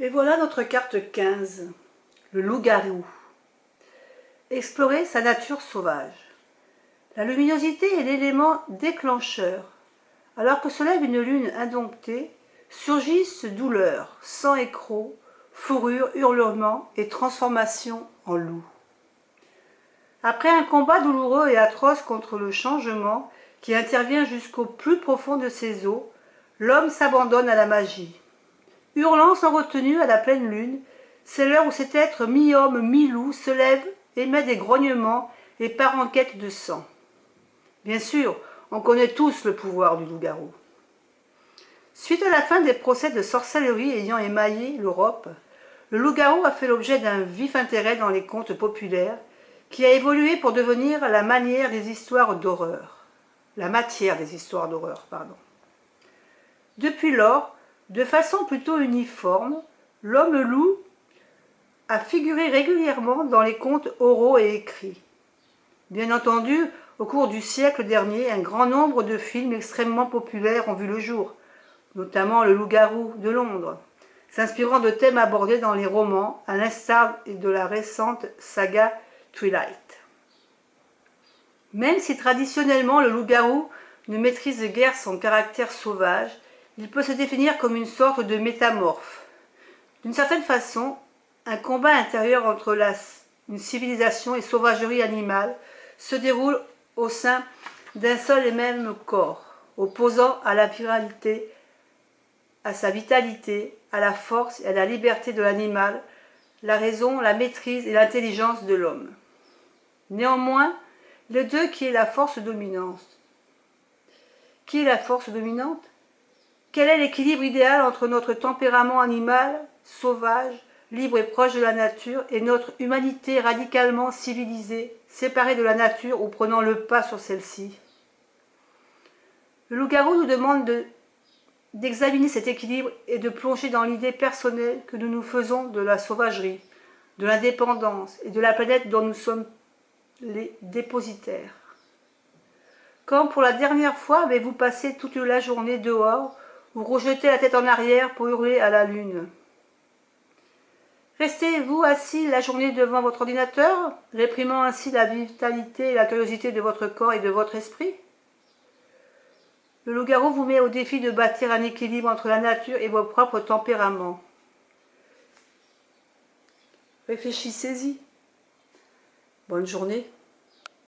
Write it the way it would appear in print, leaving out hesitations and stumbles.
Et voilà notre carte 15, le loup-garou. Explorer sa nature sauvage. La luminosité est l'élément déclencheur. Alors que se lève une lune indomptée, surgissent douleur, sang et crocs, fourrure, hurlements et transformation en loup. Après un combat douloureux et atroce contre le changement qui intervient jusqu'au plus profond de ses os, l'homme s'abandonne à la magie. Hurlant sans retenue à la pleine lune, c'est l'heure où cet être mi-homme, mi-loup se lève, émet des grognements et part en quête de sang. Bien sûr, on connaît tous le pouvoir du loup-garou. Suite à la fin des procès de sorcellerie ayant émaillé l'Europe, le loup-garou a fait l'objet d'un vif intérêt dans les contes populaires, qui a évolué pour devenir la manière des histoires d'horreur. La matière des histoires d'horreur, pardon. Depuis lors, de façon plutôt uniforme, l'homme-loup a figuré régulièrement dans les contes oraux et écrits. Bien entendu, au cours du siècle dernier, un grand nombre de films extrêmement populaires ont vu le jour, notamment Le Loup-garou de Londres, s'inspirant de thèmes abordés dans les romans, à l'instar de la récente saga Twilight. Même si traditionnellement le loup-garou ne maîtrise guère son caractère sauvage, il peut se définir comme une sorte de métamorphe. D'une certaine façon, un combat intérieur entre une civilisation et sauvagerie animale se déroule au sein d'un seul et même corps, opposant à la viralité, à sa vitalité, à la force et à la liberté de l'animal, la raison, la maîtrise et l'intelligence de l'homme. Néanmoins, les deux qui est la force dominante. Qui est la force dominante? Quel est l'équilibre idéal entre notre tempérament animal, sauvage, libre et proche de la nature, et notre humanité radicalement civilisée, séparée de la nature ou prenant le pas sur celle-ci? Le loup-garou nous demande d'examiner cet équilibre et de plonger dans l'idée personnelle que nous nous faisons de la sauvagerie, de l'indépendance et de la planète dont nous sommes les dépositaires. Quand pour la dernière fois avez-vous passé toute la journée dehors ou rejeté la tête en arrière pour hurler à la lune? Restez-vous assis la journée devant votre ordinateur, réprimant ainsi la vitalité et la curiosité de votre corps et de votre esprit? Le loup-garou vous met au défi de bâtir un équilibre entre la nature et vos propres tempéraments. Réfléchissez-y. Bonne journée.